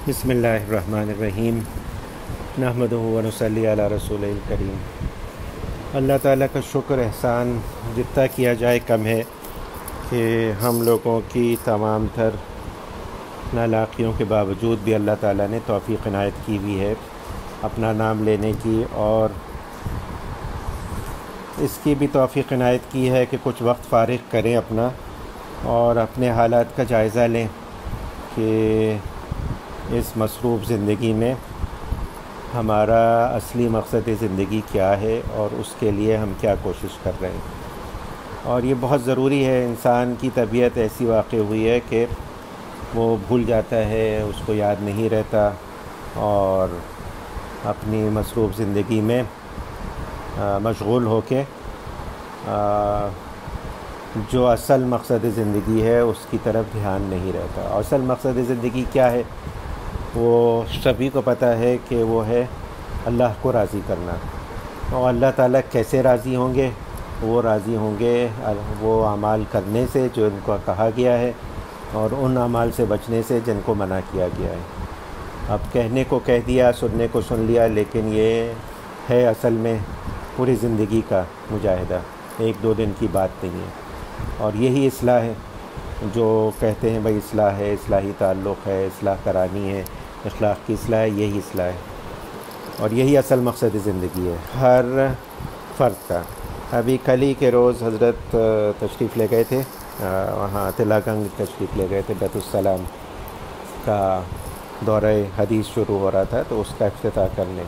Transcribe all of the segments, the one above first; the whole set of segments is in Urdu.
بسم اللہ الرحمن الرحیم نحمدہ و نصلی علی رسول الکریم۔ اللہ تعالیٰ کا شکر احسان جتنا کیا جائے کم ہے کہ ہم لوگوں کی تمام تر نالاقیوں کے باوجود بھی اللہ تعالیٰ نے توفیق عنایت کی ہوئی ہے اپنا نام لینے کی، اور اس کی بھی توفیق عنایت کی ہے کہ کچھ وقت فارغ کریں اپنا اور اپنے حالات کا جائزہ لیں کہ اس مصروف زندگی میں ہمارا اصلی مقصد زندگی کیا ہے اور اس کے لیے ہم کیا کوشش کر رہے ہیں۔ اور یہ بہت ضروری ہے، انسان کی طبیعت ایسی واقع ہوئی ہے کہ وہ بھول جاتا ہے، اس کو یاد نہیں رہتا، اور اپنی مصروف زندگی میں مشغول ہو کے جو اصل مقصد زندگی ہے اس کی طرف دھیان نہیں رہتا۔ اصل مقصد زندگی کیا ہے؟ وہ سبھی کو پتہ ہے کہ وہ ہے اللہ کو راضی کرنا، اور اللہ تعالیٰ کیسے راضی ہوں گے؟ وہ راضی ہوں گے وہ اعمال کرنے سے جو ان کو کہا گیا ہے، اور ان اعمال سے بچنے سے جن کو منع کیا گیا ہے۔ اب کہنے کو کہہ دیا، سننے کو سن لیا، لیکن یہ ہے اصل میں پوری زندگی کا مجاہدہ، ایک دو دن کی بات نہیں ہے۔ اور یہی اصلاح ہے جو کہتے ہیں بھائی اصلاح ہے، اصلاحی تعلق ہے، اصلاح کرانی ہے، اخلاق کی اصلاح ہے، یہی اصلاح ہے، اور یہی اصل مقصد زندگی ہے ہر فرد کا۔ ابھی کل ہی کے روز حضرت تشریف لے گئے تھے، وہاں تلا گنگ تشریف لے گئے تھے، بیت السلام کا دورہ حدیث شروع ہو رہا تھا تو اس کا افتتاح کرنے۔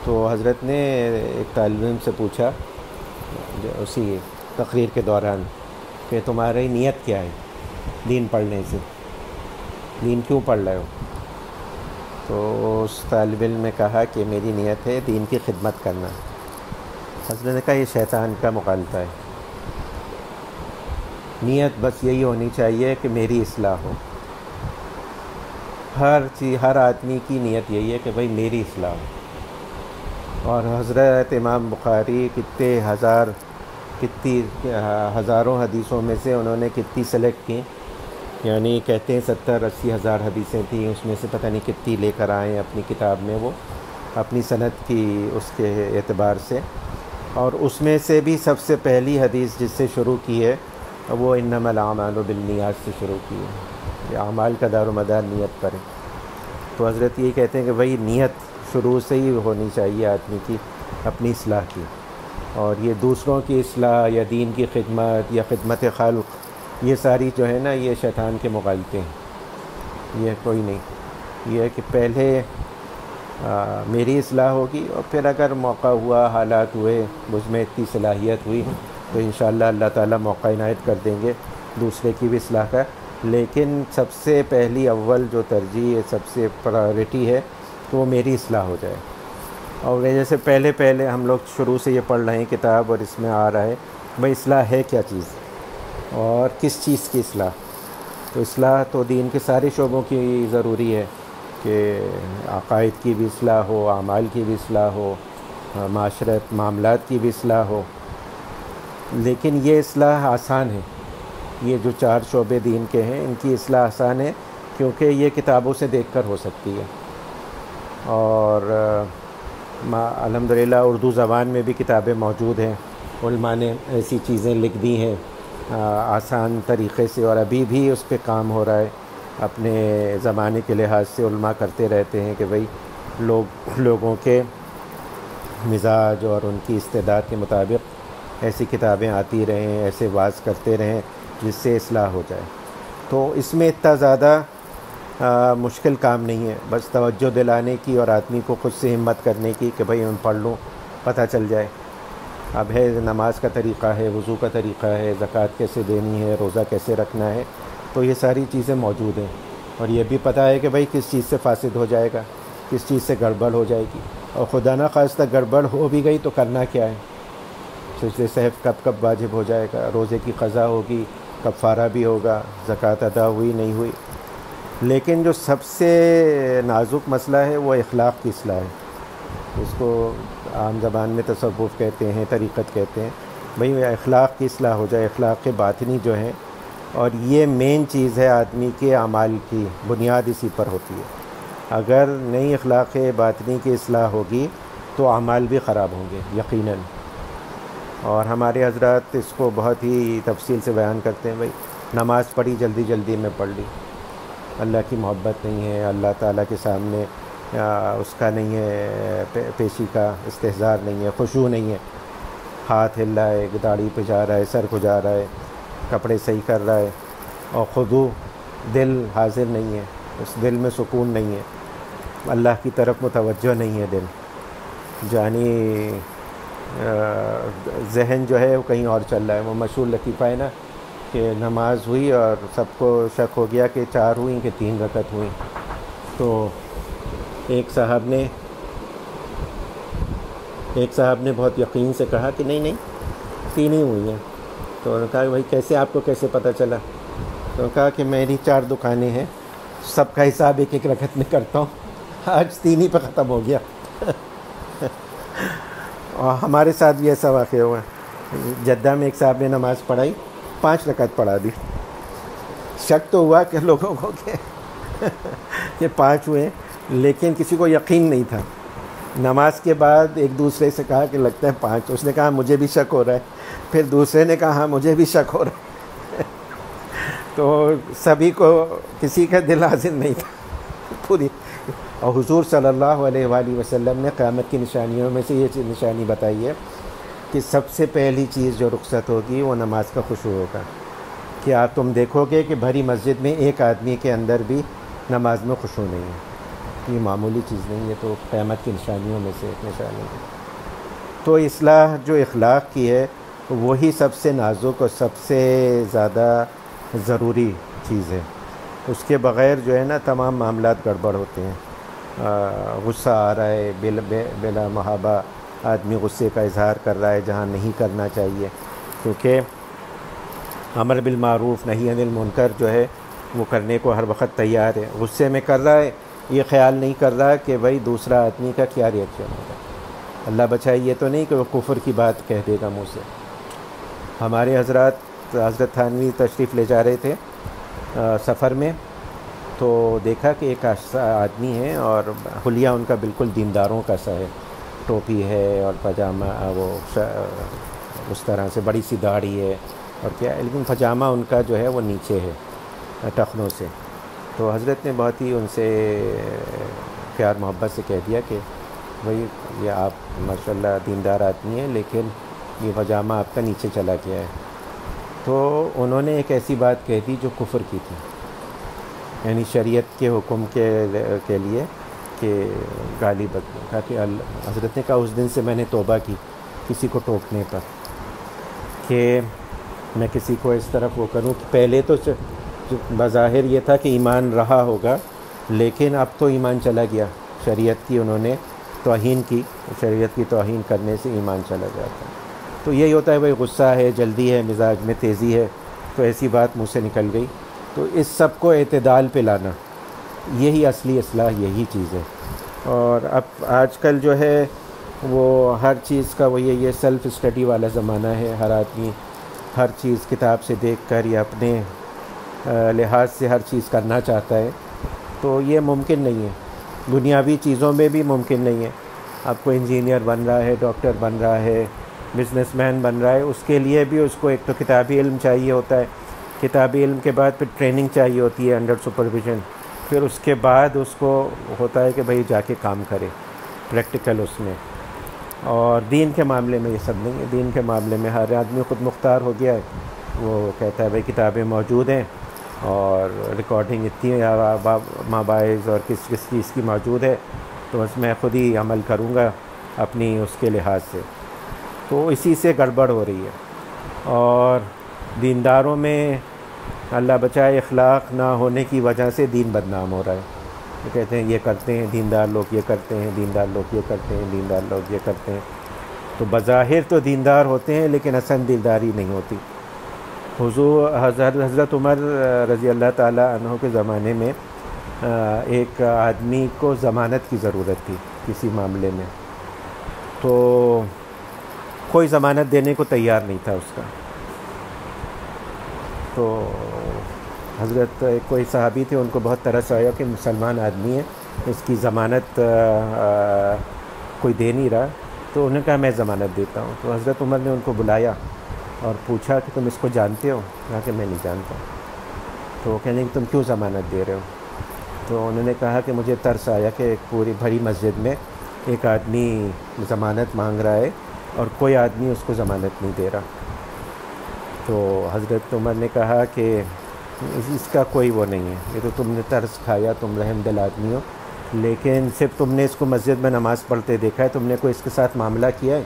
تو حضرت نے ایک طالب علم سے پوچھا اسی تقریر کے دوران کہ تمہاری نیت کیا ہے دین پڑھنے سے، دین کیوں پڑھ رہے ہو؟ تو اس طالب علم نے کہا کہ میری نیت ہے دین کی خدمت کرنا۔ حضرت نے کہا یہ شیطان کا مغالطہ ہے، نیت بس یہی ہونی چاہیے کہ میری اصلاح ہو۔ ہر آدمی کی نیت یہی ہے کہ بھائی میری اصلاح ہو۔ اور حضرت امام بخاری کتنے ہزاروں حدیثوں میں سے انہوں نے کتنی سلیکٹ کی، یعنی کہتے ہیں 70-80 ہزار حدیثیں تھیں، اس میں سے پتہ نہیں کتنی لے کر آئے اپنی کتاب میں، وہ اپنی سند کی اس کے اعتبار سے۔ اور اس میں سے بھی سب سے پہلی حدیث جس سے شروع کی ہے وہ انما الاعمال بالنیات سے شروع کی ہے، یہ اعمال کا دار و مدار نیت پر ہے۔ تو حضرت یہ کہتے ہیں کہ وہی نیت شروع سے ہی ہونی چاہیے آدمی کی اپنی اصلاح کی، اور یہ دوسروں کی اصلاح یا دین کی خدمت یا خدمت خلق، یہ ساری جو ہے نا یہ شیطان کے مغالطے ہیں، یہ کوئی نہیں۔ یہ ہے کہ پہلے میری اصلاح ہوگی، اور پھر اگر موقع ہوا، حالات ہوئے، مجھ میں اتنی صلاحیت ہوئی تو انشاءاللہ اللہ تعالیٰ موقع عنایت کر دیں گے دوسرے کی بھی اصلاح کا۔ لیکن سب سے پہلی اول جو ترجیح ہے، سب سے پرائیورٹی ہے کہ وہ میری اصلاح ہو جائے۔ اور جیسے پہلے ہم لوگ شروع سے یہ پڑھ رہے ہیں کتاب، اور اس میں آ رہا ہے بھائی اصلاح ہے کیا چیز اور کس چیز کی اصلاح۔ تو اصلاح تو دین کے سارے شعبوں کی ضروری ہے کہ عقائد کی بھی اصلاح ہو، اعمال کی بھی اصلاح ہو، معاشرت معاملات کی بھی اصلاح ہو۔ لیکن یہ اصلاح آسان ہے، یہ جو 4 شعبے دین کے ہیں ان کی اصلاح آسان ہے، کیونکہ یہ کتابوں سے دیکھ کر ہو سکتی ہے۔ اور الحمدللہ اردو زبان میں بھی کتابیں موجود ہیں، علماء نے ایسی چیزیں لکھ دی ہیں آسان طریقے سے، اور ابھی بھی اس پہ کام ہو رہا ہے۔ اپنے زمانے کے لحاظ سے علماء کرتے رہتے ہیں کہ بھئی لوگوں کے مزاج اور ان کی استعداد کے مطابق ایسی کتابیں آتی رہیں، ایسے واعظ کرتے رہیں جس سے اصلاح ہو جائے۔ تو اس میں اتنا زیادہ مشکل کام نہیں ہے، بس توجہ دلانے کی اور آدمی کو خود سے ہمت کرنے کی کہ بھئی میں پڑھ لوں، پتہ چل جائے۔ اب ہے نماز کا طریقہ ہے، وضو کا طریقہ ہے، زکوٰۃ کیسے دینی ہے، روزہ کیسے رکھنا ہے، تو یہ ساری چیزیں موجود ہیں، اور یہ بھی پتہ ہے کہ بھئی کس چیز سے فاسد ہو جائے گا، کس چیز سے گڑبڑ ہو جائے گی، اور خدا نخواستہ گڑبڑ ہو بھی گئی تو کرنا کیا ہے، سجدہ سہو کب واجب ہو جائے گا، روزے کی قضا ہوگی، کفارہ بھی ہوگا، زکوٰۃ ادا ہوئی نہیں ہوئی۔ لیکن جو سب سے نازک مسئلہ ہے وہ اخلاق کی اصلاح ہے، اس کو عام زبان میں تصوف کہتے ہیں، طریقت کہتے ہیں۔ بھئی اخلاق کی اصلاح ہو جائے، اخلاق باطنی جو ہیں، اور یہ مین چیز ہے آدمی کے اعمال کی بنیاد اسی پر ہوتی ہے۔ اگر نئی اخلاق باطنی کی اصلاح ہوگی تو اعمال بھی خراب ہوں گے یقیناً. اور ہمارے حضرات اس کو بہت ہی تفصیل سے بیان کرتے ہیں. بھائی نماز پڑھی جلدی جلدی میں پڑھ لی، اللہ کی محبت نہیں ہے، اللہ تعالیٰ کے سامنے اس کا نہیں ہے، پیشی کا استحضار نہیں ہے، خشوع نہیں ہے. ہاتھ ہل رہا ہے، داڑھی پہ جا رہا ہے، سر کو جا رہا ہے، کپڑے صحیح کر رہا ہے، اور خضوع، دل حاضر نہیں ہے، اس دل میں سکون نہیں ہے، اللہ کی طرف متوجہ نہیں ہے دل، یعنی ذہن جو ہے وہ کہیں اور چل رہا ہے. وہ مشہور لطیفہ ہے نا کہ نماز ہوئی اور سب کو شک ہو گیا کہ 4 ہوئیں کہ 3 رکعت ہوئیں. تو ایک صاحب نے بہت یقین سے کہا کہ نہیں 3 ہی ہوئی ہیں. تو انہوں نے کہا کہ بھائی کیسے، آپ کو کیسے پتہ چلا؟ تو انہوں نے کہا کہ میری 4 دکانیں ہیں، سب کا حساب ایک رکعت میں کرتا ہوں، آج 3 ہی پہ ختم ہو گیا. اور ہمارے ساتھ بھی ایسا واقعہ ہوا ہے. جدہ میں ایک صاحب نے نماز پڑھائی، 5 رکعت پڑھا دی. شک تو ہوا کہ لوگوں کو کہ 5 ہوئے، لیکن کسی کو یقین نہیں تھا. نماز کے بعد ایک دوسرے سے کہا کہ لگتا ہے 5. اس نے کہا مجھے بھی شک ہو رہا ہے. پھر دوسرے نے کہا ہاں مجھے بھی شک ہو رہا ہے. تو سبھی کو، کسی کا دل حاضر نہیں تھا پوری. اور حضور صلی اللہ علیہ وآلہ وسلم نے قیامت کی نشانیوں میں سے یہ نشانی بتائی ہے کہ سب سے پہلی چیز جو رخصت ہوگی وہ نماز کا خشوع ہوگا. کہ آپ تم دیکھو گے کہ بھری مسجد میں ایک آدمی کے اندر بھی نماز میں خشوع نہیں ہے. یہ معمولی چیز نہیں ہے، تو قیامت کی نشانیوں میں سے ایک نشانی ہے. تو اصلاح جو اخلاق کی ہے وہی سب سے نازک اور سب سے زیادہ ضروری چیز ہے. اس کے بغیر جو ہے نا تمام معاملات گڑبڑ ہوتے ہیں. غصہ آ رہا ہے، بلا محابہ آدمی غصے کا اظہار کر رہا ہے جہاں نہیں کرنا چاہیے، کیونکہ امر بالمعروف نہی عن المنکر جو ہے وہ کرنے کو ہر وقت تیار ہے. غصے میں کر رہا ہے، یہ خیال نہیں کر رہا کہ بھائی دوسرا آدمی کا کیا ریئیکشن ہوگا. اللہ بچائے یہ تو نہیں کہ وہ کفر کی بات کہہ دے گا منہ سے. ہمارے حضرت تھانوی تشریف لے جا رہے تھے سفر میں، تو دیکھا کہ ایک آدمی ہے اور حلیہ ان کا بالکل دینداروں کا سا ہے، ٹوپی ہے اور پاجامہ وہ اس طرح سے، بڑی سی داڑھی ہے اور کیا ہے، لیکن پاجامہ ان کا جو ہے وہ نیچے ہے ٹخنوں سے. تو حضرت نے بہت ہی ان سے پیار محبت سے کہہ دیا کہ بھائی یہ آپ ماشاءاللہ دیندار آدمی ہیں، لیکن یہ پاجامہ آپ کا نیچے چلا گیا ہے. تو انہوں نے ایک ایسی بات کہہ دی جو کفر کی تھی، یعنی شریعت کے حکم کے لیے کہ گالی کہا کہ حضرت نے کہا اس دن سے میں نے توبہ کی کسی کو ٹوکنے پر، کہ میں کسی کو اس طرف وہ کروں کہ پہلے تو بظاہر یہ تھا کہ ایمان رہا ہوگا، لیکن اب تو ایمان چلا گیا. شریعت کی انہوں نے توہین کی، شریعت کی توہین کرنے سے ایمان چلا جاتا. تو یہی ہوتا ہے بھائی غصہ ہے، جلدی ہے، مزاج میں تیزی ہے، تو ایسی بات منہ سے نکل گئی. تو اس سب کو اعتدال پہ لانا، یہی اصلی اصلاح، یہی چیز ہے. اور اب آج کل جو ہے وہ ہر چیز کا وہ یہ سیلف اسٹڈی والا زمانہ ہے. ہر آدمی ہر چیز کتاب سے دیکھ کر یا اپنے لحاظ سے ہر چیز کرنا چاہتا ہے. تو یہ ممکن نہیں ہے، دنیاوی چیزوں میں بھی ممکن نہیں ہے. اب کوئی انجینئر بن رہا ہے، ڈاکٹر بن رہا ہے، بزنس مین بن رہا ہے، اس کے لیے بھی اس کو ایک تو کتابی علم چاہیے ہوتا ہے، کتابی علم کے بعد پھر ٹریننگ چاہیے ہوتی ہے انڈر سپرویژن، پھر اس کے بعد اس کو ہوتا ہے کہ بھئی جا کے کام کرے پریکٹیکل اس میں. اور دین کے معاملے میں یہ سب نہیں ہے. دین کے معاملے میں ہر آدمی خود مختار ہو گیا ہے. وہ کہتا ہے بھئی کتابیں موجود ہیں اور ریکارڈنگ اتنی مابعث اور کس چیز کی موجود ہے، تو بس میں خود ہی عمل کروں گا اپنی اس کے لحاظ سے. تو اسی سے گڑبڑ ہو رہی ہے. اور دینداروں میں اللہ بچائے اخلاق نہ ہونے کی وجہ سے دین بدنام ہو رہا ہے. وہ کہتے ہیں یہ کرتے ہیں دیندار لوگ، یہ کرتے ہیں دیندار لوگ، یہ کرتے ہیں دیندار لوگ، یہ کرتے ہیں. تو بظاہر تو دیندار ہوتے ہیں لیکن اصل دینداری نہیں ہوتی. حضرت عمر رضی اللہ تعالیٰ عنہ کے زمانے میں ایک آدمی کو ضمانت کی ضرورت تھی کسی معاملے میں، تو کوئی ضمانت دینے کو تیار نہیں تھا اس کا. تو حضرت کوئی صحابی تھے، ان کو بہت ترس آیا کہ مسلمان آدمی ہے اس کی ضمانت کوئی دے نہیں رہا. تو انہوں نے کہا میں ضمانت دیتا ہوں. تو حضرت عمر نے ان کو بلایا اور پوچھا کہ تم اس کو جانتے ہو؟ کہا کہ میں نہیں جانتا. تو وہ کہنے کہ تم کیوں ضمانت دے رہے ہو؟ تو انہوں نے کہا کہ مجھے ترس آیا کہ ایک پوری بھری مسجد میں ایک آدمی ضمانت مانگ رہا ہے اور کوئی آدمی اس کو ضمانت نہیں دے رہا. تو حضرت عمر نے کہا کہ اس کا کوئی وہ نہیں ہے، یہ تو تم نے ترس کھایا، تم رحم دل آدمی ہو، لیکن صرف تم نے اس کو مسجد میں نماز پڑھتے دیکھا ہے، تم نے کوئی اس کے ساتھ معاملہ کیا ہے؟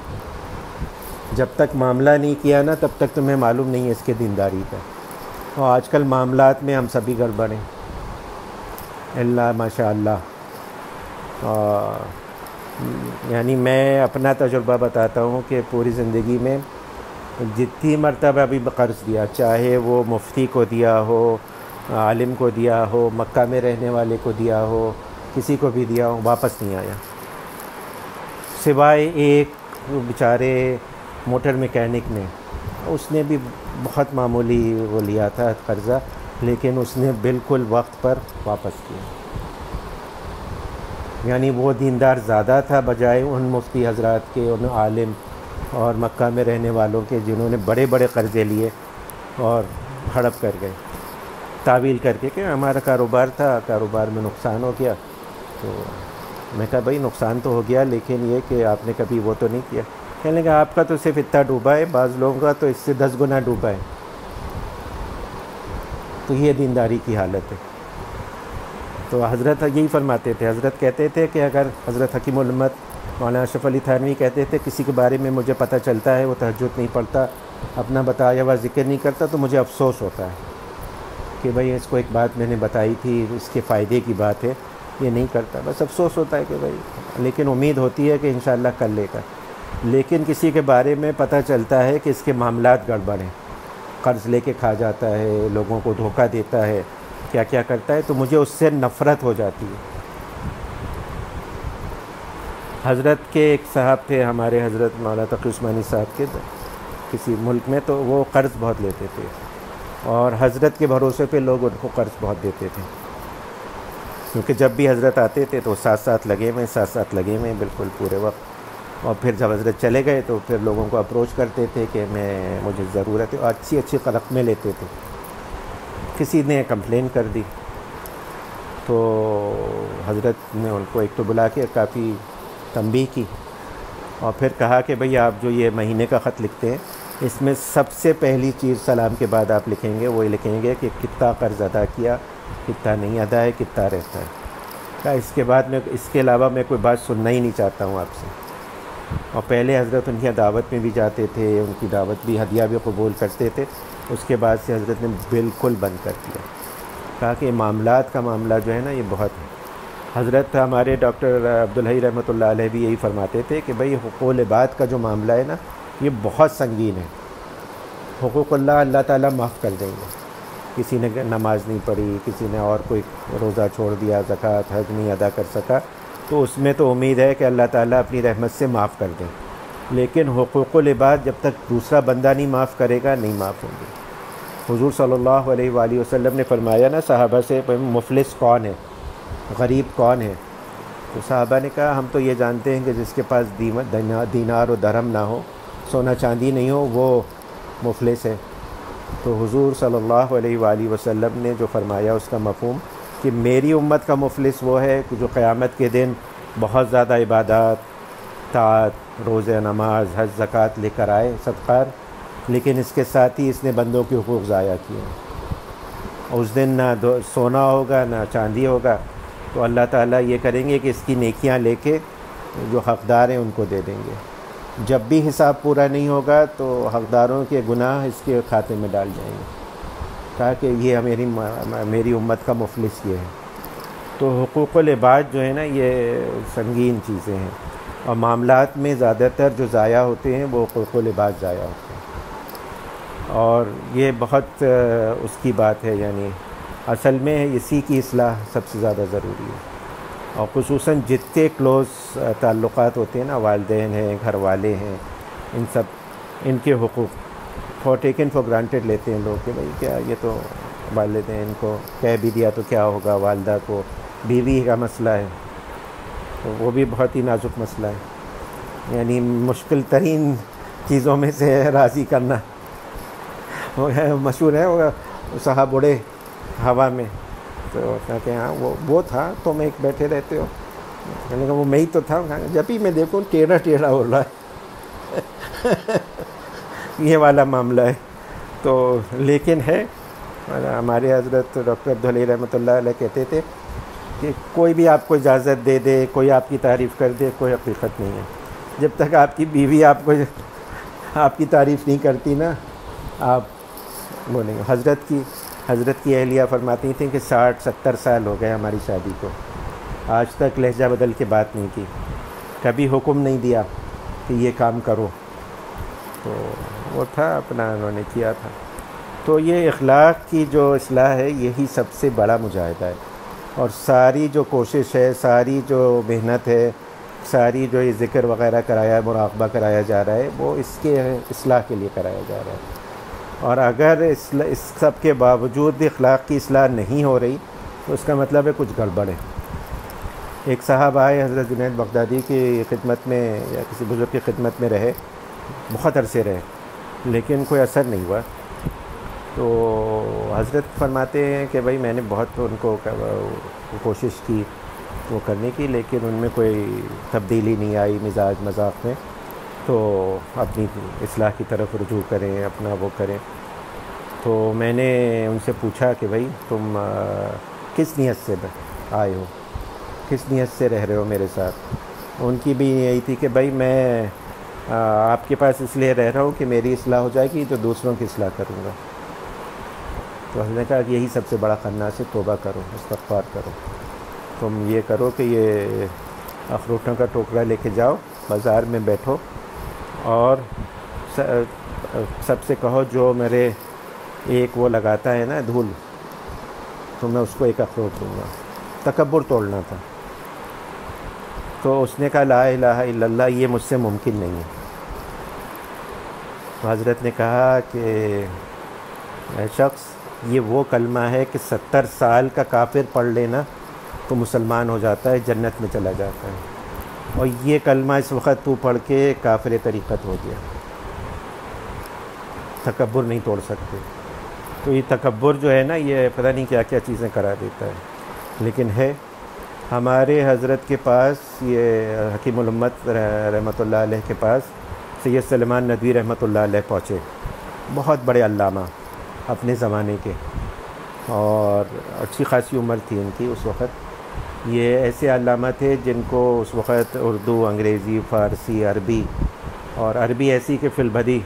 جب تک معاملہ نہیں کیا نا تب تک تمہیں معلوم نہیں ہے اس کے دینداری کا. اور آج کل معاملات میں ہم سبھی گڑبڑ ہیں، اللہ ماشاء اللہ. یعنی میں اپنا تجربہ بتاتا ہوں کہ پوری زندگی میں جتنی مرتبہ بھی قرض دیا، چاہے وہ مفتی کو دیا ہو، عالم کو دیا ہو، مکہ میں رہنے والے کو دیا ہو، کسی کو بھی دیا ہو، واپس نہیں آیا، سوائے ایک بیچارے موٹر میکینک نے. اس نے بھی بہت معمولی وہ لیا تھا قرضہ، لیکن اس نے بالکل وقت پر واپس کیا. یعنی وہ دیندار زیادہ تھا بجائے ان مفتی حضرات کے، ان عالم اور مکہ میں رہنے والوں کے جنہوں نے بڑے بڑے قرضے لیے اور ہڑپ کر گئے، تعویل کر کے کہ ہمارا کاروبار تھا، کاروبار میں نقصان ہو گیا. تو میں کہا بھائی نقصان تو ہو گیا، لیکن یہ کہ آپ نے کبھی وہ تو نہیں کیا. کہنے لگا آپ کا تو صرف اتنا ڈوبا ہے، بعض لوگوں کا تو اس سے 10 گنا ڈوبا ہے. تو یہ دینداری کی حالت ہے. تو حضرت یہی فرماتے تھے، حضرت کہتے تھے کہ اگر حضرت حکیم الامت مولانا اشرف علی تھانوی کہتے تھے کسی کے بارے میں مجھے پتہ چلتا ہے وہ تہجد نہیں پڑھتا، اپنا بتایا ہوا ذکر نہیں کرتا، تو مجھے افسوس ہوتا ہے کہ بھئی اس کو ایک بات میں نے بتائی تھی، اس کے فائدے کی بات ہے، یہ نہیں کرتا، بس افسوس ہوتا ہے کہ بھئی، لیکن امید ہوتی ہے کہ انشاءاللہ کر لے گا. لیکن کسی کے بارے میں پتہ چلتا ہے کہ اس کے معاملات گڑبڑ ہیں، قرض لے کے کھا جاتا ہے، لوگوں کو دھوکہ دیتا ہے، کیا کیا کرتا ہے، تو مجھے اس سے نفرت ہو جاتی ہے. حضرت کے ایک صاحب تھے ہمارے، حضرت مولانا تقی عثمانی صاحب کے، کسی ملک میں، تو وہ قرض بہت لیتے تھے اور حضرت کے بھروسے پہ لوگ ان کو قرض بہت دیتے تھے، کیونکہ جب بھی حضرت آتے تھے تو ساتھ لگے ہوئے بالکل پورے وقت. اور پھر جب حضرت چلے گئے تو پھر لوگوں کو اپروچ کرتے تھے کہ مجھے ضرورت ہے، اور اچھی رقمیں لیتے تھے. کسی نے کمپلین کر دی تو حضرت نے ان کو ایک تو بلا کے کافی تنبیہ کی، اور پھر کہا کہ بھئی آپ جو یہ مہینے کا خط لکھتے ہیں، اس میں سب سے پہلی چیز سلام کے بعد آپ لکھیں گے، وہ لکھیں گے کہ کتنا قرض ادا کیا، کتنا نہیں ادا ہے، کتنا رہتا ہے. کہا اس کے بعد میں اس کے علاوہ میں کوئی بات سننا ہی نہیں چاہتا ہوں آپ سے. اور پہلے حضرت ان کی دعوت میں بھی جاتے تھے، ان کی دعوت بھی، ہدیہ بھی قبول کرتے تھے. اس کے بعد سے حضرت نے بالکل بند کر دیا. کہا کہ معاملات کا معاملہ جو ہے نا یہ بہت ہے. حضرت ہمارے ڈاکٹر عبدالحی رحمۃ اللہ علیہ بھی یہی فرماتے تھے کہ بھئی حقوق العباد کا جو معاملہ ہے نا یہ بہت سنگین ہے. حقوق اللہ تعالیٰ معاف کر دیں گے. کسی نے نماز نہیں پڑھی، کسی نے اور کوئی روزہ چھوڑ دیا، زکوٰۃ حج نہیں ادا کر سکا، تو اس میں تو امید ہے کہ اللہ تعالیٰ اپنی رحمت سے معاف کر دیں. لیکن حقوق العباد جب تک دوسرا بندہ نہیں معاف کرے گا نہیں معاف ہوں گے. حضور صلی اللہ علیہ وآلہ وسلم نے فرمایا نا صحابہ سے مفلس کون ہے، غریب کون ہے؟ تو صحابہ نے کہا ہم تو یہ جانتے ہیں کہ جس کے پاس دینار و درہم نہ ہو، سونا چاندی نہیں ہو، وہ مفلس ہے. تو حضور صلی اللہ علیہ وآلہ وسلم نے جو فرمایا اس کا مفہوم کہ میری امت کا مفلس وہ ہے کہ جو قیامت کے دن بہت زیادہ عبادات، طاعت، روزہ، نماز، حج، زکوٰۃ لے کر آئے، صدقات، لیکن اس کے ساتھ ہی اس نے بندوں کے حقوق ضائع کیے. اس دن نہ سونا ہوگا نہ چاندی ہوگا، تو اللہ تعالیٰ یہ کریں گے کہ اس کی نیکیاں لے کے جو حقدار ہیں ان کو دے دیں گے. جب بھی حساب پورا نہیں ہوگا تو حقداروں کے گناہ اس کے کھاتے میں ڈال جائیں گے. کہا کہ یہ میری امت کا مفلس یہ ہے. تو حقوق العباد جو ہے نا یہ سنگین چیزیں ہیں، اور معاملات میں زیادہ تر جو ضائع ہوتے ہیں وہ حقوق العباد ضائع ہوتے ہیں. اور یہ بہت اس کی بات ہے، یعنی اصل میں اسی کی اصلاح سب سے زیادہ ضروری ہے. اور خصوصاً جتنے کلوز تعلقات ہوتے ہیں نا، والدین ہیں، گھر والے ہیں، ان کے حقوق ٹیکن فار گرانٹیڈ لیتے ہیں لوگ کہ بھئی کیا یہ تو والدین کو کہہ بھی دیا تو کیا ہوگا، والدہ کو بیوی کا مسئلہ ہے تو وہ بھی بہت ہی نازک مسئلہ ہے، یعنی مشکل ترین چیزوں میں سے ہے راضی کرنا۔ وہ مشہور ہے وہ صاحب اڑے ہوا میں، تو کہتے ہیں ہاں وہ تھا تم ایک بیٹھے رہتے ہو، میں نے کہا وہ میں ہی تو تھا، جب ہی میں دیکھوں ٹیڑھا ٹیڑھا ہو رہا ہے یہ والا معاملہ ہے۔ تو لیکن ہے ہمارے حضرت ڈاکٹر عبدالعلی رحمۃ اللہ علیہ کہتے تھے کہ کوئی بھی آپ کو اجازت دے دے، کوئی آپ کی تعریف کر دے، کوئی حقیقت نہیں ہے، جب تک آپ کی بیوی آپ کی تعریف نہیں کرتی نا آپ وہ نہیں۔ حضرت کی اہلیہ فرماتی تھیں کہ 60-70 سال ہو گئے ہماری شادی کو، آج تک لہجہ بدل کے بات نہیں کی، کبھی حکم نہیں دیا کہ یہ کام کرو، تو وہ تھا اپنا انہوں نے کیا تھا۔ تو یہ اخلاق کی جو اصلاح ہے یہی سب سے بڑا مجاہدہ ہے، اور ساری جو کوشش ہے، ساری جو محنت ہے، ساری جو یہ ذکر وغیرہ کرایا ہے، مراقبہ کرایا جا رہا ہے، وہ اس کے اصلاح کے لیے کرایا جا رہا ہے۔ اور اگر اس سب کے باوجود بھی اخلاق کی اصلاح نہیں ہو رہی تو اس کا مطلب ہے کچھ گڑبڑ ہے۔ ایک صاحب آئے حضرت جنید بغدادی کی خدمت میں یا کسی بزرگ کی خدمت میں رہے، بہت عرصے رہے، لیکن کوئی اثر نہیں ہوا۔ تو حضرت فرماتے ہیں کہ بھائی میں نے بہت ان کو کوشش کی وہ کرنے کی، لیکن ان میں کوئی تبدیلی نہیں آئی مزاج مذاق میں، تو اپنی اصلاح کی طرف رجوع کریں، اپنا وہ کریں۔ تو میں نے ان سے پوچھا کہ بھائی تم کس نیت سے آئے ہو، کس نیت سے رہ رہے ہو میرے ساتھ؟ ان کی بھی یہی تھی کہ بھائی میں آپ کے پاس اس لیے رہ رہا ہوں کہ میری اصلاح ہو جائے گی تو دوسروں کی اصلاح کروں گا۔ تو حضرت نے کہا کہ یہی سب سے بڑا خناس ہے، توبہ کرو، استغفار کرو، تم یہ کرو کہ یہ اخروٹوں کا ٹوکرا لے کے جاؤ، بازار میں بیٹھو اور سب سے کہو جو میرے ایک وہ لگاتا ہے نا دھول، تو میں اس کو ایک اخروٹ دوں گا۔ تکبر توڑنا تھا۔ تو اس نے کہا لا الہ الا اللہ، یہ مجھ سے ممکن نہیں ہے۔ تو حضرت نے کہا کہ اے شخص، یہ وہ کلمہ ہے کہ 70 سال کا کافر پڑھ لینا تو مسلمان ہو جاتا ہے، جنت میں چلا جاتا ہے، اور یہ کلمہ اس وقت تو پڑھ کے کافر طریقت ہو گیا۔ تکبر نہیں توڑ سکتے۔ تو یہ تکبر جو ہے نا، یہ پتہ نہیں کیا کیا چیزیں کرا دیتا ہے، لیکن ہے۔ ہمارے حضرت کے پاس، یہ حکیم الامت رحمۃ اللہ علیہ کے پاس سید سلیمان ندوی رحمۃ اللہ علیہ پہنچے، بہت بڑے علامہ اپنے زمانے کے، اور اچھی خاصی عمر تھی ان کی اس وقت۔ یہ ایسے علامہ تھے جن کو اس وقت اردو، انگریزی، فارسی، عربی، اور عربی ایسی کہ فی البدی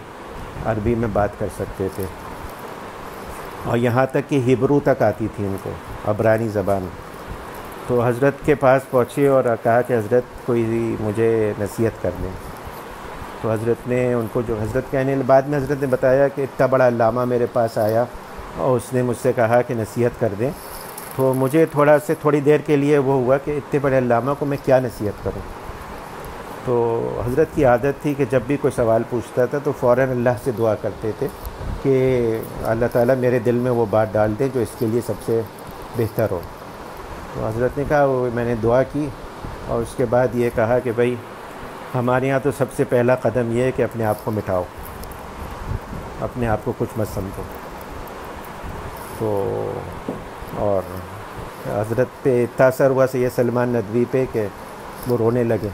عربی میں بات کر سکتے تھے، اور یہاں تک کہ ہبرو تک آتی تھی ان کو، عبرانی زبان۔ تو حضرت کے پاس پہنچے اور کہا کہ حضرت کوئی مجھے نصیحت کر دیں۔ تو حضرت نے ان کو جو حضرت کہنے بعد میں حضرت نے بتایا کہ اتنا بڑا علامہ میرے پاس آیا اور اس نے مجھ سے کہا کہ نصیحت کر دیں، تو مجھے تھوڑی دیر کے لیے وہ ہوا کہ اتنے بڑے علامہ کو میں کیا نصیحت کروں۔ تو حضرت کی عادت تھی کہ جب بھی کوئی سوال پوچھتا تھا تو فوراً اللہ سے دعا کرتے تھے کہ اللہ تعالیٰ میرے دل میں وہ بات ڈال دیں جو اس کے لیے سب سے بہتر ہو۔ تو حضرت نے کہا میں نے دعا کی، اور اس کے بعد یہ کہا کہ بھائی ہمارے یہاں تو سب سے پہلا قدم یہ ہے کہ اپنے آپ کو مٹاؤ، اپنے آپ کو کچھ مت سمجھو۔ تو اور حضرت پہ اتنا اثر ہوا سید سلمان ندوی پہ کہ وہ رونے لگے۔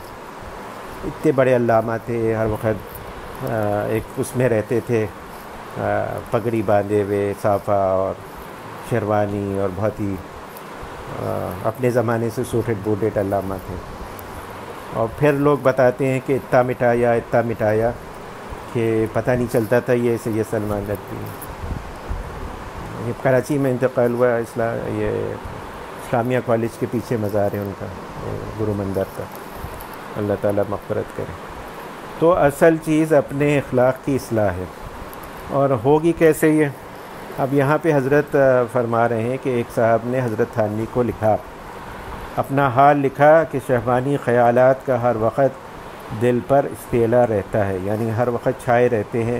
اتنے بڑے علامہ تھے، ہر وقت ایک اس میں رہتے تھے، پگڑی باندھے ہوئے، صافہ اور شیروانی، اور بہت ہی اپنے زمانے سے سوٹڈ بوٹڈ علامہ تھے۔ اور پھر لوگ بتاتے ہیں کہ اتنا مٹایا کہ پتہ نہیں چلتا تھا یہ سید سلمان ندوی۔ یہ کراچی میں انتقال ہوا، یہ اسلامیہ کالج کے پیچھے مزار ہے ان کا، گرو مندر کا، اللہ تعالیٰ مغفرت کرے۔ تو اصل چیز اپنے اخلاق کی اصلاح ہے، اور ہوگی کیسے یہ؟ اب یہاں پہ حضرت فرما رہے ہیں کہ ایک صاحب نے حضرت تھانوی کو لکھا، اپنا حال لکھا کہ شہوانی خیالات کا ہر وقت دل پر استیلا رہتا ہے، یعنی ہر وقت چھائے رہتے ہیں،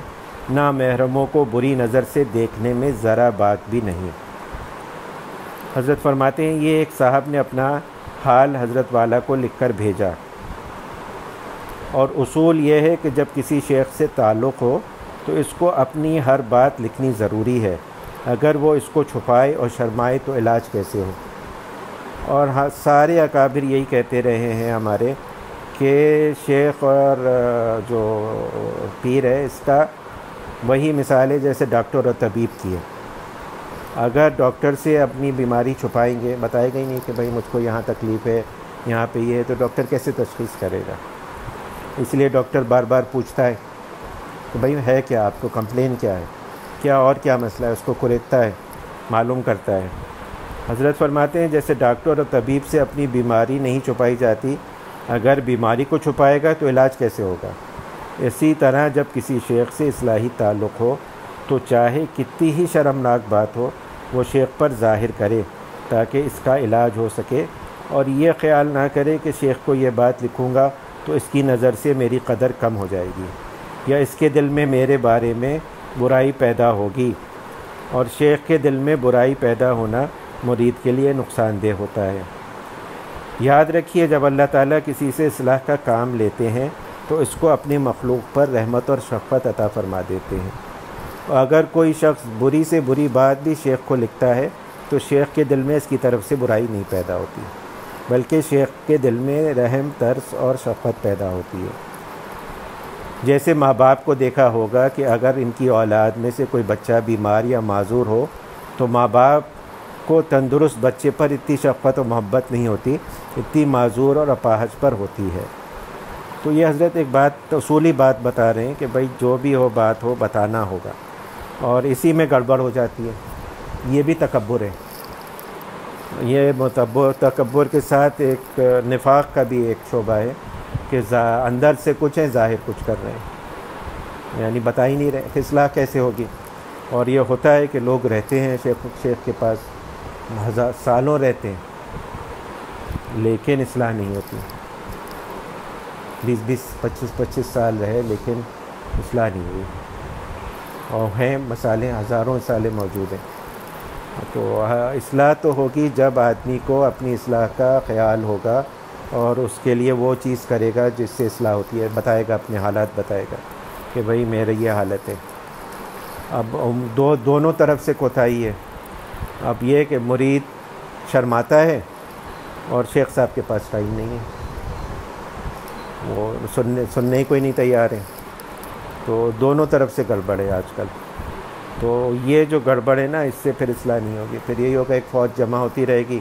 نامحرموں کو بری نظر سے دیکھنے میں ذرا بات بھی نہیں۔ حضرت فرماتے ہیں یہ ایک صاحب نے اپنا حال حضرت والا کو لکھ کر بھیجا، اور اصول یہ ہے کہ جب کسی شیخ سے تعلق ہو تو اس کو اپنی ہر بات لکھنی ضروری ہے، اگر وہ اس کو چھپائے اور شرمائے تو علاج کیسے ہو۔ اور سارے اکابر یہی کہتے رہے ہیں ہمارے کہ شیخ اور جو پیر ہے اس کا وہی مثال ہے جیسے ڈاکٹر اور طبیب کی ہے۔ اگر ڈاکٹر سے اپنی بیماری چھپائیں گے، بتائے گا ہی نہیں کہ بھائی مجھ کو یہاں تکلیف ہے، یہاں پہ یہ ہے، تو ڈاکٹر کیسے تشخیص کرے گا؟ اس لیے ڈاکٹر بار بار پوچھتا ہے کہ بھائی ہے کیا، آپ کو کمپلین کیا ہے، کیا اور کیا مسئلہ ہے، اس کو کریکتا ہے، معلوم کرتا ہے۔ حضرت فرماتے ہیں جیسے ڈاکٹر اور طبیب سے اپنی بیماری نہیں چھپائی جاتی، اگر بیماری کو چھپائے گا تو علاج کیسے ہوگا؟ اسی طرح جب کسی شیخ سے اصلاحی تعلق ہو تو چاہے کتنی ہی شرمناک بات ہو وہ شیخ پر ظاہر کرے تاکہ اس کا علاج ہو سکے، اور یہ خیال نہ کرے کہ شیخ کو یہ بات لکھوں گا تو اس کی نظر سے میری قدر کم ہو جائے گی، یا اس کے دل میں میرے بارے میں برائی پیدا ہوگی، اور شیخ کے دل میں برائی پیدا ہونا مرید کے لیے نقصان دہ ہوتا ہے۔ یاد رکھیے جب اللہ تعالیٰ کسی سے اصلاح کا کام لیتے ہیں تو اس کو اپنی مخلوق پر رحمت اور شفقت عطا فرما دیتے ہیں۔ اگر کوئی شخص بری سے بری بات بھی شیخ کو لکھتا ہے تو شیخ کے دل میں اس کی طرف سے برائی نہیں پیدا ہوتی، بلکہ شیخ کے دل میں رحم، ترس اور شفقت پیدا ہوتی ہے۔ جیسے ماں باپ کو دیکھا ہوگا کہ اگر ان کی اولاد میں سے کوئی بچہ بیمار یا معذور ہو تو ماں باپ کو تندرست بچے پر اتنی شفقت و محبت نہیں ہوتی، اتنی معذور اور اپاہج پر ہوتی ہے۔ تو یہ حضرت ایک بات، اصولی بات بتا رہے ہیں کہ بھائی جو بھی ہو بات ہو بتانا ہوگا، اور اسی میں گڑبڑ ہو جاتی ہے۔ یہ بھی تکبر ہے، یہ تکبر کے ساتھ ایک نفاق کا بھی ایک شعبہ ہے کہ اندر سے کچھ ہے، ظاہر کچھ کر رہے ہیں، یعنی بتا ہی نہیں رہے کہ اصلاح کیسے ہوگی۔ اور یہ ہوتا ہے کہ لوگ رہتے ہیں شیخ کے پاس، سالوں رہتے ہیں لیکن اصلاح نہیں ہوتی، 25 سال رہے لیکن اصلاح نہیں ہوئی، اور ہیں مسائلیں، ہزاروں مسائلیں موجود ہیں۔ تو اصلاح تو ہوگی جب آدمی کو اپنی اصلاح کا خیال ہوگا اور اس کے لیے وہ چیز کرے گا جس سے اصلاح ہوتی ہے، بتائے گا، اپنے حالات بتائے گا کہ بھئی میرے یہ حالت ہے۔ اب دونوں طرف سے کوتاہی ہے۔ اب یہ کہ مرید شرماتا ہے اور شیخ صاحب کے پاس ٹائم نہیں ہے، وہ سننے ہی کوئی نہیں تیار ہے، تو دونوں طرف سے گڑبڑ ہے آج کل۔ تو یہ جو گڑبڑ ہے نا، اس سے پھر اصلاح نہیں ہوگی، پھر یہی ہوگا ایک فوج جمع ہوتی رہے گی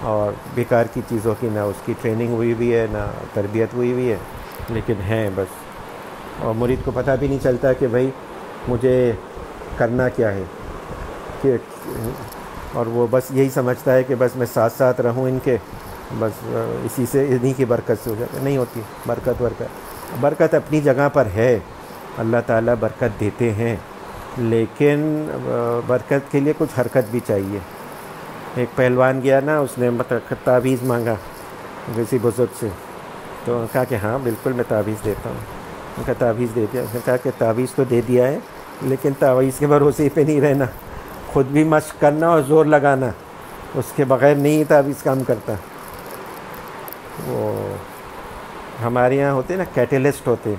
اور بیکار کی چیزوں کی نہ اس کی ٹریننگ ہوئی ہوئی ہے، نہ تربیت ہوئی ہوئی ہے، لیکن ہیں بس، اور مرید کو پتہ بھی نہیں چلتا کہ بھائی مجھے کرنا کیا ہے، کہ اور وہ بس یہی سمجھتا ہے کہ بس میں ساتھ ساتھ رہوں ان کے، بس اسی سے انہی کی برکت سے ہو جاتا ہے۔ نہیں ہوتی برکت اپنی جگہ پر ہے، اللہ تعالیٰ برکت دیتے ہیں، لیکن برکت کے لیے کچھ حرکت بھی چاہیے۔ ایک پہلوان گیا نا، اس نے تعویذ مانگا کسی بزرگ سے، تو انہوں نے کہا کہ ہاں بالکل میں تعویذ دیتا ہوں۔ ان کا تعویذ دے دیا، اس نے کہا کہ تعویذ تو دے دیا ہے لیکن تعویذ کے بھروسے پہ نہیں رہنا، خود بھی مشق کرنا اور زور لگانا، اس کے بغیر نہیں تعویذ کام کرتا۔ وہ ہمارے یہاں ہوتے نا کیٹلسٹ ہوتے،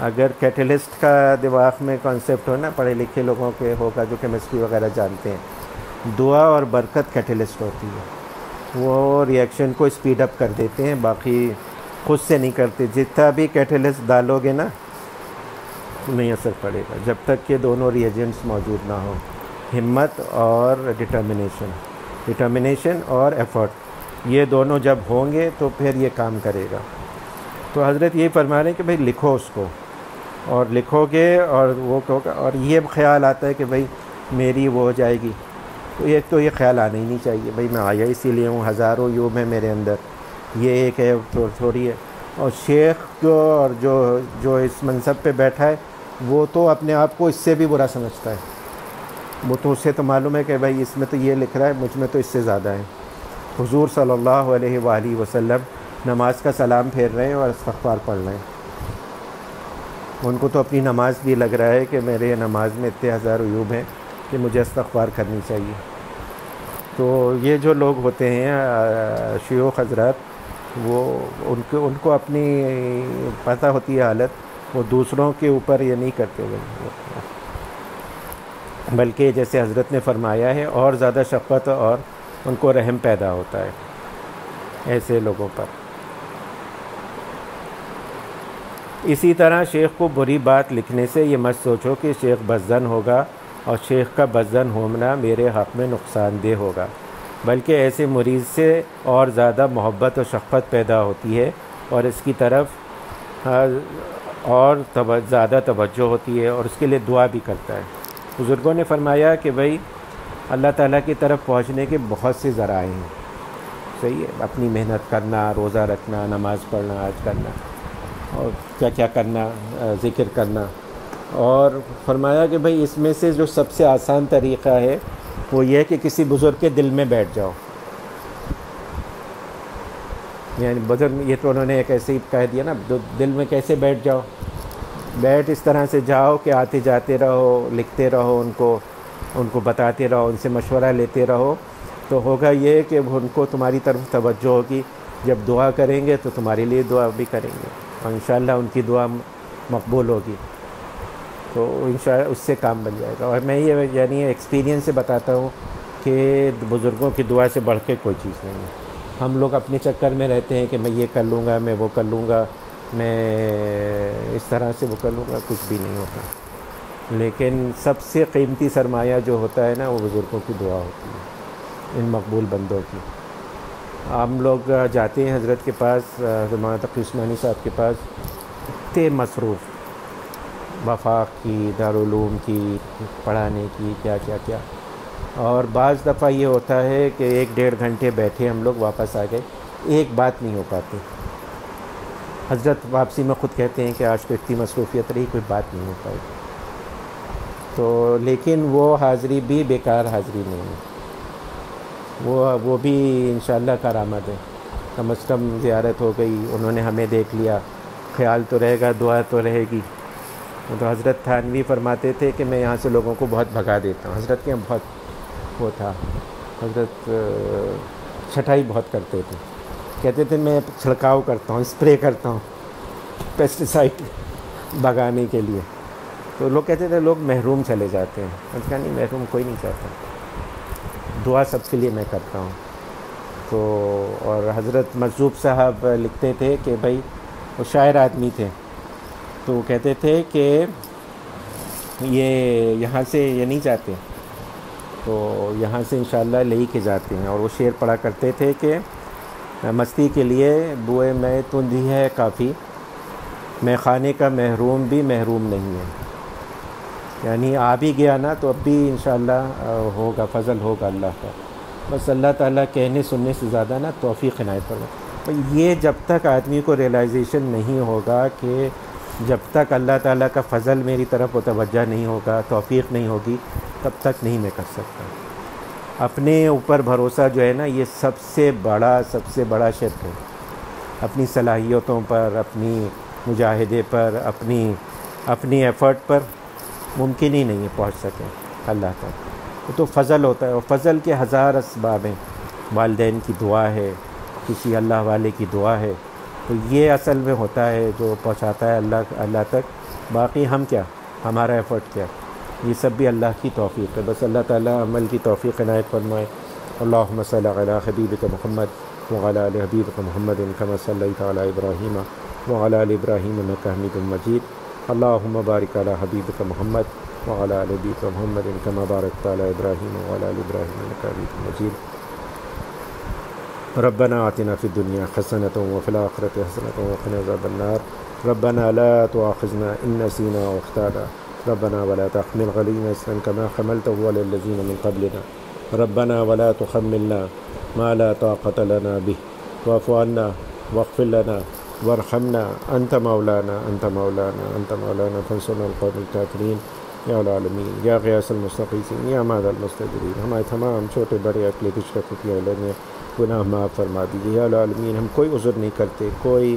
اگر کیٹلسٹ کا دماغ میں کانسیپٹ ہو نا، پڑھے لکھے لوگوں کے ہوگا جو کیمسٹری وغیرہ جانتے ہیں، دعا اور برکت کیٹلسٹ ہوتی ہے، وہ ریئیکشن کو اسپیڈ اپ کر دیتے ہیں، باقی خود سے نہیں کرتے۔ جتنا بھی کیٹلسٹ ڈالو گے نا نہیں اثر پڑے گا جب تک کہ دونوں ریئیجنٹس موجود نہ ہوں، ہمت اور ڈٹرمنیشن اور ایفرٹ، یہ دونوں جب ہوں گے تو پھر یہ کام کرے گا۔ تو حضرت یہ فرما رہے ہیں کہ بھئی لکھو اس کو، اور لکھو گے اور وہ اور یہ خیال آتا ہے کہ بھئی میری وہ ہو جائے گی، تو یہ خیال آنا ہی نہیں چاہیے۔ بھئی میں آیا اسی لیے ہوں، ہزاروں یوم ہے میرے اندر، یہ ایک ہے تھوڑی ہے۔ اور شیخ اور جو اس منصب پہ بیٹھا ہے وہ تو اپنے آپ کو اس سے بھی برا سمجھتا ہے، وہ تو اسے تو معلوم ہے کہ بھئی اس میں تو یہ لکھ رہا ہے، مجھ میں تو اس سے زیادہ ہے۔ حضور صلی اللہ علیہ وآلہ وسلم نماز کا سلام پھیر رہے ہیں اور استغفار پڑھ رہے ہیں، ان کو تو اپنی نماز بھی لگ رہا ہے کہ میرے نماز میں اتنے ہزار عیوب ہیں کہ مجھے استغفار کرنی چاہیے۔ تو یہ جو لوگ ہوتے ہیں شیوخ حضرات، وہ ان کو اپنی پتہ ہوتی ہے حالت، وہ دوسروں کے اوپر یہ نہیں کرتے بلکہ جیسے حضرت نے فرمایا ہے اور زیادہ شفقت اور ان کو رحم پیدا ہوتا ہے ایسے لوگوں پر۔ اسی طرح شیخ کو بری بات لکھنے سے یہ مت سوچو کہ شیخ بدظن ہوگا اور شیخ کا بدظن ہونا میرے حق میں نقصان دہ ہوگا، بلکہ ایسے مریض سے اور زیادہ محبت و شفقت پیدا ہوتی ہے اور اس کی طرف اور زیادہ توجہ ہوتی ہے اور اس کے لیے دعا بھی کرتا ہے۔ بزرگوں نے فرمایا کہ بھائی اللہ تعالیٰ کی طرف پہنچنے کے بہت سے ذرائع ہیں، صحیح ہے، اپنی محنت کرنا، روزہ رکھنا، نماز پڑھنا، حج کرنا اور کیا کیا کرنا، ذکر کرنا، اور فرمایا کہ بھائی اس میں سے جو سب سے آسان طریقہ ہے وہ یہ ہے کہ کسی بزرگ کے دل میں بیٹھ جاؤ۔ یعنی بزرگ، یہ تو انہوں نے ایک ایسے ہی کہہ دیا نا، دل میں کیسے بیٹھ جاؤ؟ بیٹھ اس طرح سے جاؤ کہ آتے جاتے رہو، لکھتے رہو، ان کو بتاتے رہو، ان سے مشورہ لیتے رہو، تو ہوگا یہ کہ ان کو تمہاری طرف توجہ ہوگی، جب دعا کریں گے تو تمہارے لیے دعا بھی کریں گے اور انشاءاللہ ان کی دعا مقبول ہوگی، تو انشاءاللہ اس سے کام بن جائے گا۔ اور میں یہ یعنی ایکسپیرینس سے بتاتا ہوں کہ بزرگوں کی دعا سے بڑھ کے کوئی چیز نہیں ہے۔ ہم لوگ اپنے چکر میں رہتے ہیں کہ میں یہ کر لوں گا، میں وہ کر لوں گا، میں اس طرح سے وہ کر لوں گا، کچھ بھی نہیں ہوتا۔ لیکن سب سے قیمتی سرمایہ جو ہوتا ہے نا، وہ بزرگوں کی دعا ہوتی ہے، ان مقبول بندوں کی۔ ہم لوگ جاتے ہیں حضرت کے پاس، مولانا تقی عثمانی صاحب کے پاس، اتنے مصروف، وفاق کی، دارالعلوم کی، پڑھانے کی، کیا کیا کیا، اور بعض دفعہ یہ ہوتا ہے کہ 1-1.5 گھنٹے بیٹھے ہم لوگ، واپس آ گئے، ایک بات نہیں ہو پاتی۔ حضرت واپسی میں خود کہتے ہیں کہ آج تو اتنی مصروفیت رہی، کوئی بات نہیں ہو پائی۔ تو لیکن وہ حاضری بھی بیکار حاضری نہیں ہے، وہ بھی انشاءاللہ کارآمد ہے۔ کم از کم زیارت ہو گئی، انہوں نے ہمیں دیکھ لیا، خیال تو رہے گا، دعا تو رہے گی۔ تو حضرت تھانوی فرماتے تھے کہ میں یہاں سے لوگوں کو بہت بھگا دیتا ہوں۔ حضرت کے یہاں بہت وہ تھا، حضرت چھٹائی بہت کرتے تھے، کہتے تھے میں چھڑکاؤ کرتا ہوں، اسپرے کرتا ہوں پیسٹیسائڈ بھگانے کے لیے۔ تو لوگ کہتے تھے لوگ محروم چلے جاتے ہیں، میں نے کہا نہیں، محروم کوئی نہیں چاہتا، دعا سب کے لیے میں کرتا ہوں۔ تو اور حضرت مجذوب صاحب لکھتے تھے کہ بھائی وہ شاعر آدمی تھے، تو وہ کہتے تھے کہ یہ یہاں سے یہ نہیں جاتے، تو یہاں سے انشاءاللہ لے کے جاتے ہیں، اور وہ شعر پڑھا کرتے تھے کہ مستی کے لیے بوئے میں تندھی ہے کافی، میں خانے کا محروم بھی محروم نہیں ہے۔ یعنی آ بھی گیا نا تو اب بھی انشاءاللہ ہوگا، فضل ہوگا اللہ کا، بس اللہ تعالیٰ کہنے سننے سے زیادہ نا توفیق عنایت فرمائے۔ یہ جب تک آدمی کو ریئلائزیشن نہیں ہوگا، کہ جب تک اللہ تعالیٰ کا فضل میری طرف متوجہ نہیں ہوگا، توفیق نہیں ہوگی، تب تک نہیں میں کر سکتا۔ اپنے اوپر بھروسہ جو ہے نا، یہ سب سے بڑا شرک ہے۔ اپنی صلاحیتوں پر، اپنی مجاہدے پر، اپنی ایفرٹ پر ممکن ہی نہیں ہے پہنچ سکیں اللہ تک۔ وہ تو فضل ہوتا ہے، اور فضل کے ہزار اسباب ہیں، والدین کی دعا ہے، کسی اللہ والے کی دعا ہے، تو یہ اصل میں ہوتا ہے جو پہنچاتا ہے اللہ تک۔ باقی ہم کیا، ہمارا ایفرٹ کیا، یہ سب بھی اللہ کی توفیق ہے۔ بس اللہ تعالیٰ عمل کی توفیق عنایت فرمائے۔ اللہم صلی علی حبیبک محمد وعلی آل حبیبک محمد کما صلیت علی ابراہیم وعلی آل ابراہیم انک حمید مجید۔ اللہم بارک علی حبیبک محمد وعلی آل حبیبک محمد کما بارکت علی ابراہیم وعلی آل ابراہیم انک حمید مجید۔ ربنا آتنا فی الدنیا حسنۃ وفی الآخرۃ حسنۃ وقنا عذاب النار۔ ربنا لا تؤاخذنا ان نسینا او اخطأنا، ربنا ولا تحمل علينا إصرا كما حملته على الذين من قبلنا، ربنا ولا تحملنا ما لا طاقة لنا به، واعف عنا واغفر لنا وارحمنا، أنت مولانا فانصرنا على القوم الكافرين یا العالمین، یا غیاث المستغیثین، یا ماذ المستجیبین۔ ہمارے تمام چھوٹے بڑے اکلے پچھڑے خفیہ علم میں گناہ معاف فرما دیجیے یا العالمین۔ ہم کوئی عذر نہیں کرتے، کوئی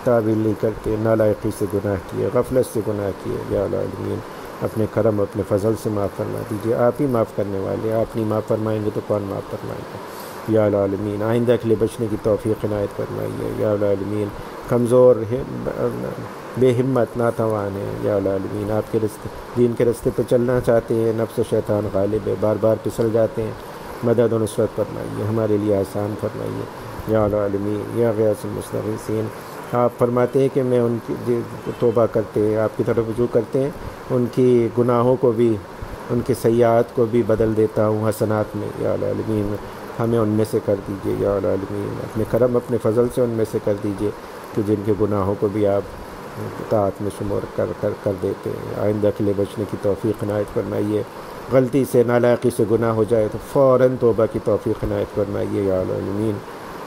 تعویل نہیں کرتے، نالائقی سے گناہ کیے، غفلت سے گناہ کیے یا العالمین۔ اپنے کرم اپنے فضل سے معاف فرما دیجیے، آپ ہی معاف کرنے والے، آپ نہیں معاف فرمائیں گے تو کون معاف فرمائے گا یا العالمین۔ آئندہ کے لیے بچنے کی توفیق عنایت فرمائیے یا العالمین۔ کمزور بے ہمت ناتوان ہیں یا العالمین، آپ کے رستے دین کے رستے پہ چلنا چاہتے ہیں، نفس و شیطان غالب ہے، بار بار پھسل جاتے ہیں، مدد و نصرت فرمائیے، ہمارے لیے آسان فرمائیے یا العالمین یا غیاث المستغیثین۔ آپ فرماتے ہیں کہ میں ان کی توبہ کرتے ہیں، آپ کی طرف رجوع کرتے ہیں، ان کی گناہوں کو بھی، ان کے سیئات کو بھی بدل دیتا ہوں حسنات میں یا العالمین، ہمیں ان میں سے کر دیجیے یا العالمین، اپنے کرم اپنے فضل سے ان میں سے کر دیجیے کہ جن کے گناہوں کو بھی آپ طاعت میں شمار کر دیتے ہیں۔ آئندہ کے لیے بچنے کی توفیق عنایت فرمائیے، غلطی سے نالائقی سے گناہ ہو جائے تو فوراً توبہ کی توفیق عنایت فرمائیے یا العالمین،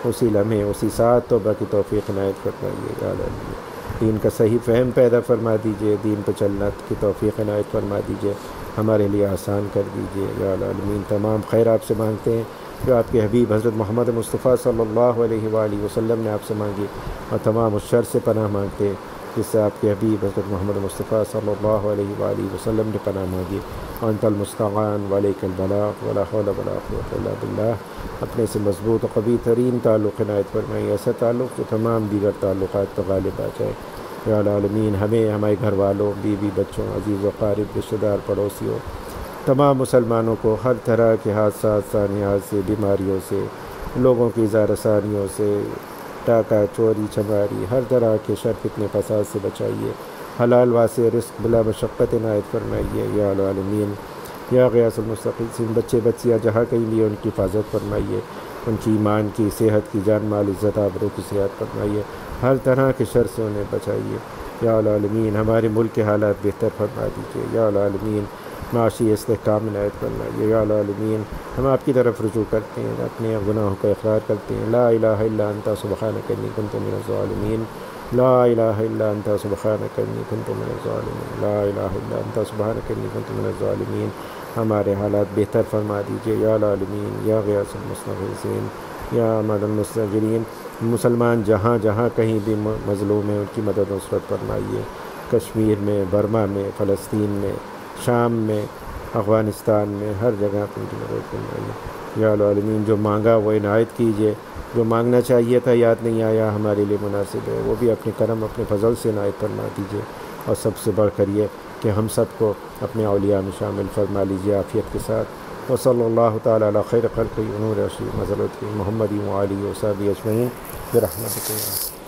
اسی لمحے اسی ساتھ توبہ کی توفیق عنایت فرمائیے یا العالمین۔ دین کا صحیح فہم پیدا فرما دیجیے، دین پہ چلنا کی توفیق عنایت فرما دیجیے، ہمارے لیے آسان کر دیجیے یا العالمین۔ تمام خیر آپ سے مانگتے ہیں جو آپ کے حبیب حضرت محمد مصطفیٰ صلی اللہ علیہ وآلہ وسلم نے آپ سے مانگی، اور تمام اس شر سے پناہ مانگتے ہیں جس سے آپ کے حبیب حضرت محمد مصطفیٰ صلی اللہ علیہ وآلہ وسلم نے پناہ مانگی۔ وانت المستعان وعلیک البلاغ ولا حول ولا قوة الا باللہ۔ اپنے سے مضبوط و قوی ترین تعلق عنایت فرمائیے، ایسا تعلق جو تمام دیگر تعلقات پر غالب آ جائے یا العالمین۔ ہمیں، ہمارے گھر والوں، بیوی بچوں، عزیز و قارب، رشتہ دار، پڑوسیوں، تمام مسلمانوں کو ہر طرح کے حادثات سانحات سے، بیماریوں سے، لوگوں کی اظہار ثانیوں سے، ڈاکہ چوری چماری، ہر طرح کے شر فتنے فساد سے بچائیے، حلال واسع رزق بلا مشقت عنایت فرمائیے یا العالمین یا غیاث المستغیثین۔ بچے بچیاں جہاں کہیں بھی ان کی حفاظت فرمائیے، ان کی ایمان کی، صحت کی، جان مال عزت آبرو کی صحت فرمائیے، ہر طرح کے شر سے انہیں بچائیے یا العالمین۔ ہمارے ملک کے حالات بہتر فرما دیجیے یا العالمین، معاشی استحکام عنایت فرمائیے یا العالمین۔ ہم آپ کی طرف رجوع کرتے ہیں، اپنے گناہوں کا اقرار کرتے ہیں، لا الہ الا انت سبحانک انی کنت من الظالمین، لا الہ الا انت سبحانک انی کنت من الظالمین، لا الہ الا انت سبحانک انی کنت من الظالمین۔ ہمارے حالات بہتر فرما دیجیے یا العالمین یا غیاث المستغیثین یا امد المستغفرین۔ مسلمان جہاں جہاں کہیں بھی مظلوم ہیں ان کی مدد و نصرت فرمائیے، کشمیر میں، برما میں، فلسطین میں، شام میں، افغانستان میں، ہر جگہ پر ان کی مدد فرمائیے یا العالمین۔ جو مانگا وہ عنایت کیجیے، جو مانگنا چاہیے تھا یاد نہیں آیا ہمارے لیے مناسب ہے، وہ بھی اپنے کرم اپنے فضل سے عنایت فرما دیجیے، اور سب سے بڑھ کر یہ کہ ہم سب کو اپنے اولیاء میں شامل فرما لیجیے عافیت کے ساتھ۔ وصلی اللہ تعالی علی خیر خلقہ ونور عرشہ حضرت محمد و آلہ و صحبہ اجمعین برحمتک یا